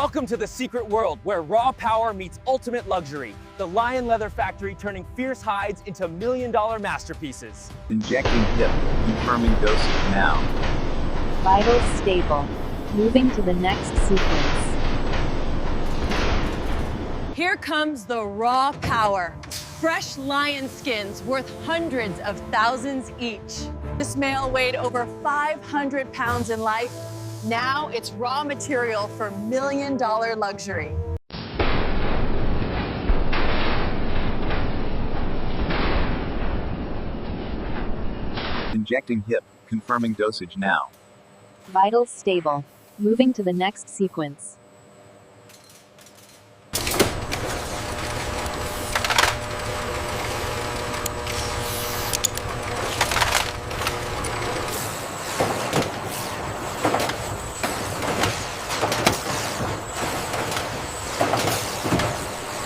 Welcome to the secret world where raw power meets ultimate luxury. The Lion Leather Factory turning fierce hides into million-dollar masterpieces. Injecting hip, confirming dosage now. Vitals stable. Moving to the next sequence. Here comes the raw power. Fresh lion skins worth hundreds of thousands each. This male weighed over 500 pounds in life. Now it's raw material for million-dollar luxury. Injecting hip, confirming dosage now. Vitals stable. Moving to the next sequence.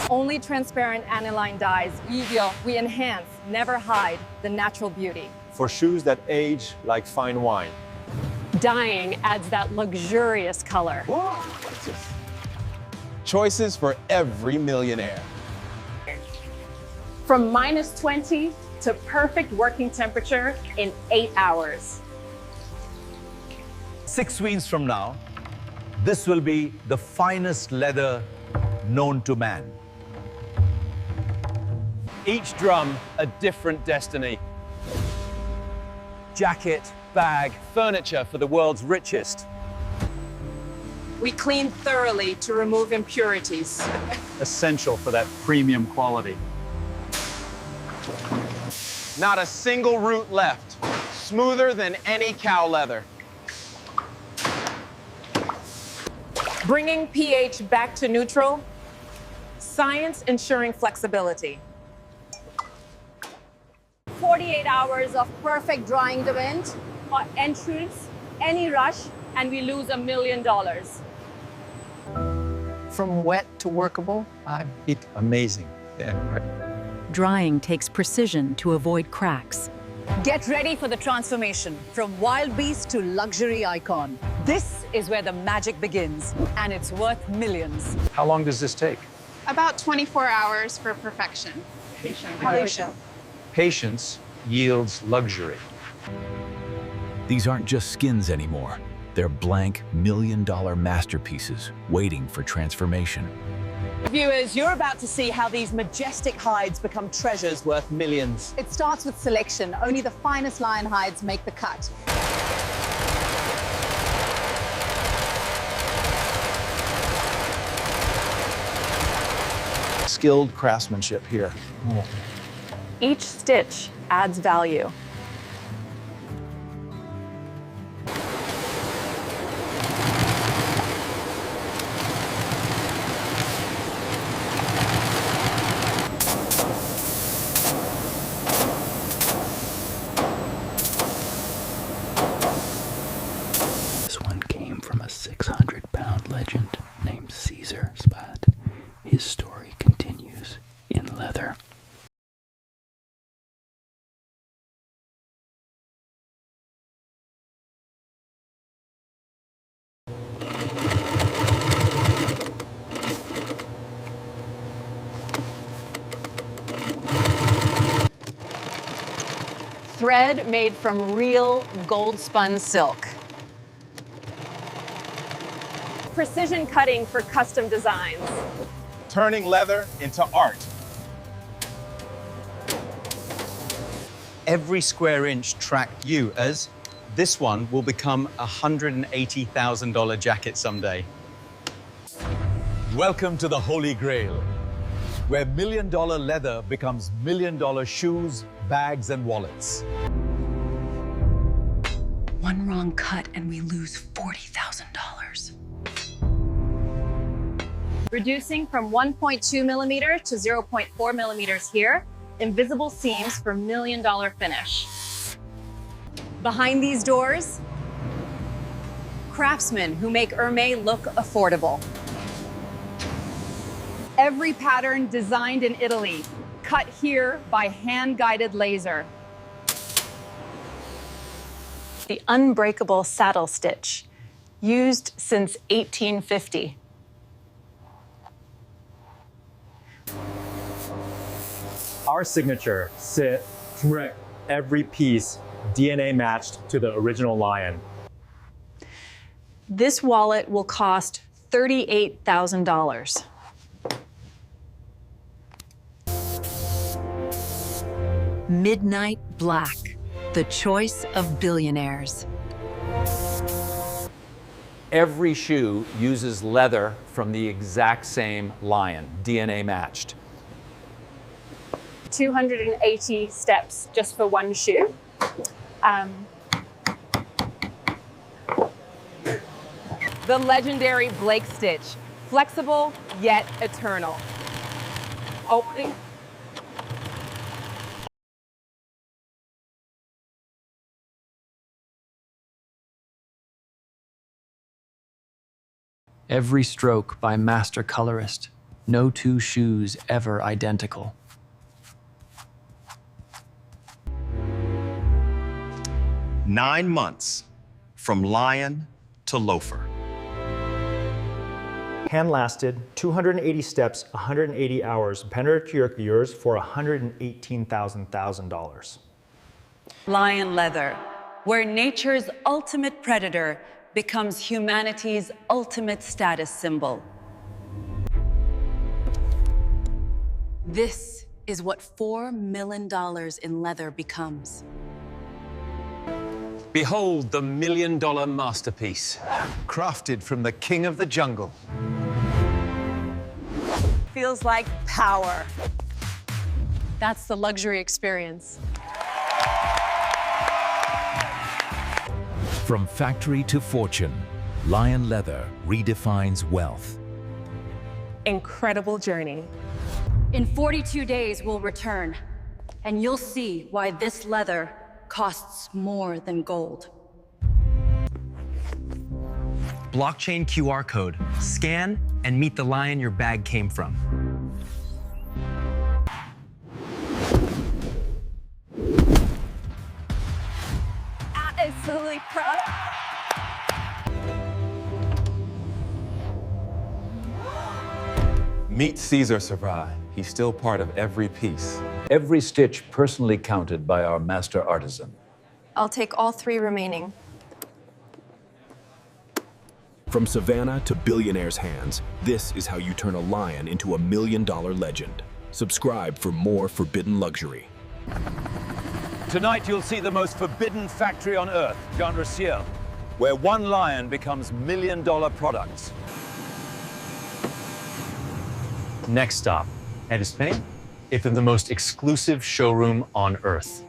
Only transparent aniline dyes. We enhance, never hide, the natural beauty. For shoes that age like fine wine. Dyeing adds that luxurious color. Choices for every millionaire. From -20 to perfect working temperature in 8 hours. 6 weeks from now, this will be the finest leather known to man. Each drum, a different destiny. Jacket, bag, furniture for the world's richest. We clean thoroughly to remove impurities. Essential for that premium quality. Not a single root left. Smoother than any cow leather. Bringing pH back to neutral. Science ensuring flexibility. 48 hours of perfect drying the wind, or entrance, any rush, and we lose $1 million. From wet to workable, It's amazing. Yeah, right. Drying takes precision to avoid cracks. Get ready for the transformation from wild beast to luxury icon. This is where the magic begins, and it's worth millions. How long does this take? About 24 hours for perfection. Patience yields luxury. These aren't just skins anymore. They're blank million-dollar masterpieces waiting for transformation. Viewers, you're about to see how these majestic hides become treasures worth millions. It starts with selection. Only the finest lion hides make the cut. Skilled craftsmanship here. Each stitch adds value. This one came from a 600-pound legend named Caesar Spad. His story continues in leather. Thread made from real gold-spun silk. Precision cutting for custom designs. Turning leather into art. Every square inch tracked you as this one will become a $180,000 jacket someday. Welcome to the Holy Grail, where million-dollar leather becomes million-dollar shoes, bags, and wallets. One wrong cut and we lose $40,000. Reducing from 1.2 millimeter to 0.4 millimeters here. Invisible seams for million-dollar finish. Behind these doors, craftsmen who make Hermès look affordable. Every pattern designed in Italy, cut here by hand-guided laser. The unbreakable saddle stitch, used since 1850. Our signature sit correct, every piece DNA matched to the original lion. This wallet will cost $38,000. Midnight black, the choice of billionaires. Every shoe uses leather from the exact same lion, DNA matched. 280 steps just for one shoe. The legendary Blake Stitch, flexible yet eternal. Opening. Every stroke by master colorist. No two shoes ever identical. "9 months from lion to loafer." Hand lasted, 280 steps, 180 hours. Penner yours for $118,000. Lion leather, where nature's ultimate predator becomes humanity's ultimate status symbol. This is what $4 million in leather becomes. Behold the $1 million masterpiece. Crafted from the king of the jungle. Feels like power. That's the luxury experience. From factory to fortune, Lion Leather redefines wealth. Incredible journey. In 42 days, we'll return, and you'll see why this leather costs more than gold. Blockchain QR code. Scan and meet the lion your bag came from. Absolutely proud. Meet Caesar Sarai. He's still part of every piece. Every stitch personally counted by our master artisan. I'll take all 3 remaining. From Savannah to billionaires' hands, this is how you turn a lion into $1 million legend. Subscribe for more forbidden luxury. Tonight you'll see the most forbidden factory on earth, Jean Rossier, where one lion becomes $1 million products. Next stop, Ed is Spain. It's in the most exclusive showroom on earth.